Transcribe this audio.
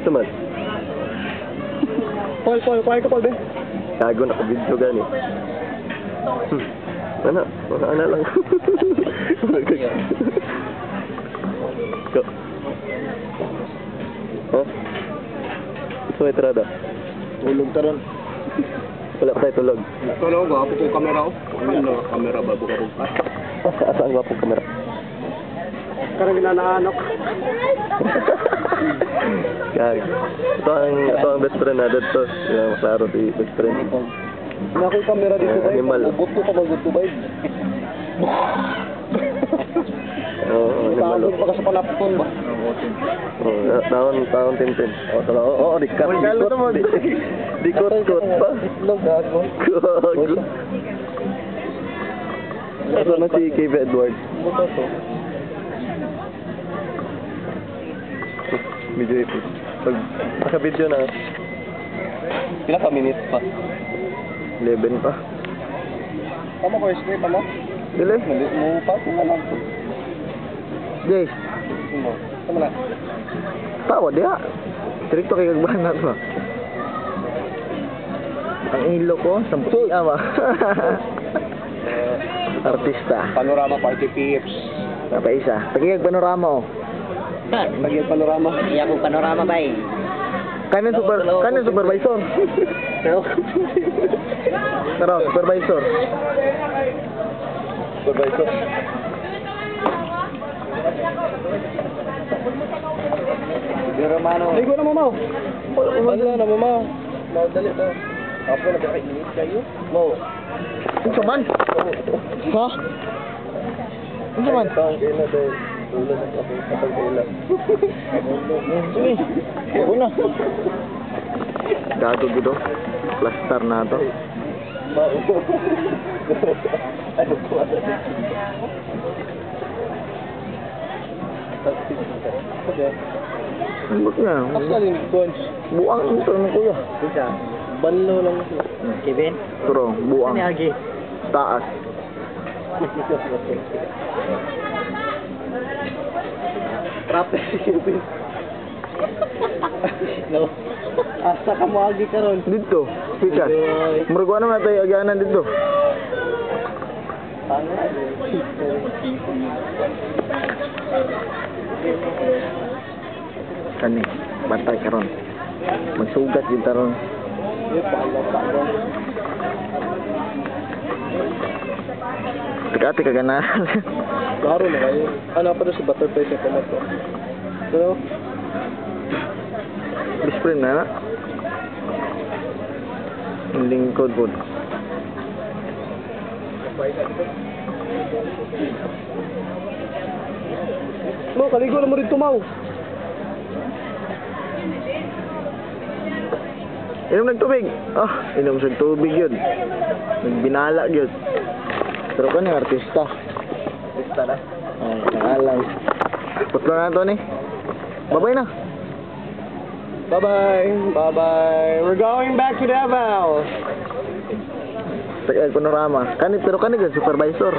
Tumal. Paul, kuhay ka, Paul, be. Gago na video gani. Ano? Ano lang. Go. Oh? So, itrada. Tulog ka ron. Wala pa tayo tulog. Tulog, gwapo kong kamera ko. Ano, kamera ba ko ron? Asa ang gwapong kamera? Karang ginanaanok. Kag. Ito ang best friend na dito. Yung maklaro si best friend. Nakoy kamera dito ba? Animal. Gusto ka ba gusto ba? Oo, animal. Tawag pa ka sa panapon ba? Taon tintin. Oo, dikat. Dikot pa. Itlog, gago. Gago. Ito na si Cave Edward. Buto to. Video ito. Pag naka-video na, Pila pa minutes pa? 11 pa. Tama ko, escape, ano? Dili? Mo pa, kung ano? Jay, Tama na. tawa diha. Direkto kay kagbanat ba? Ang ilo ko, sampu ama. Artista. Panorama Party Tips. Apa isa? Pagigag panorama oh. Lagi panorama. Iya ko panorama ba eh. Kanin supervisor. Tara, supervisor. Supervisor. Di Romano. Ligo na mama. Wala na mama. Mau dali to. Ako nagkakainit kayo. Mo. Unsa man? Ha? Unsa man? Taong kailan dahil ulo na ako kapag kailan. Sige. Ako na. Gago gudo. Plaster na to. Ano po? Okay. Ambot niya. Asa yung coins? Buang ito ng kuya. Isa. Banlo lang ito. Kevin. Turo, buang. Ano agi? Taas. Trapez si Kevin. No. Asa ka mo agi karon? Dito. Pikas. Murag ano na tayo agyanan dito. Kani, bantay karon. Magsugat yun taron. Tika-ati ka ganahan. Klaro na kayo. Ano pa doon si Butterfly sa tomato? Ano? Best friend na. Ang lingkod po. Mo, kaligo na mo rin tumaw. Inom ng tubig. Ah, inom sa tubig yun. Nagbinala yun. Pero ka na, artista. Lista na. Ay, nangalang. Putlo na ito ni. Babay na. Bye-bye. Bye-bye. We're going back to Davao. Panorama. Pero kani supervisor.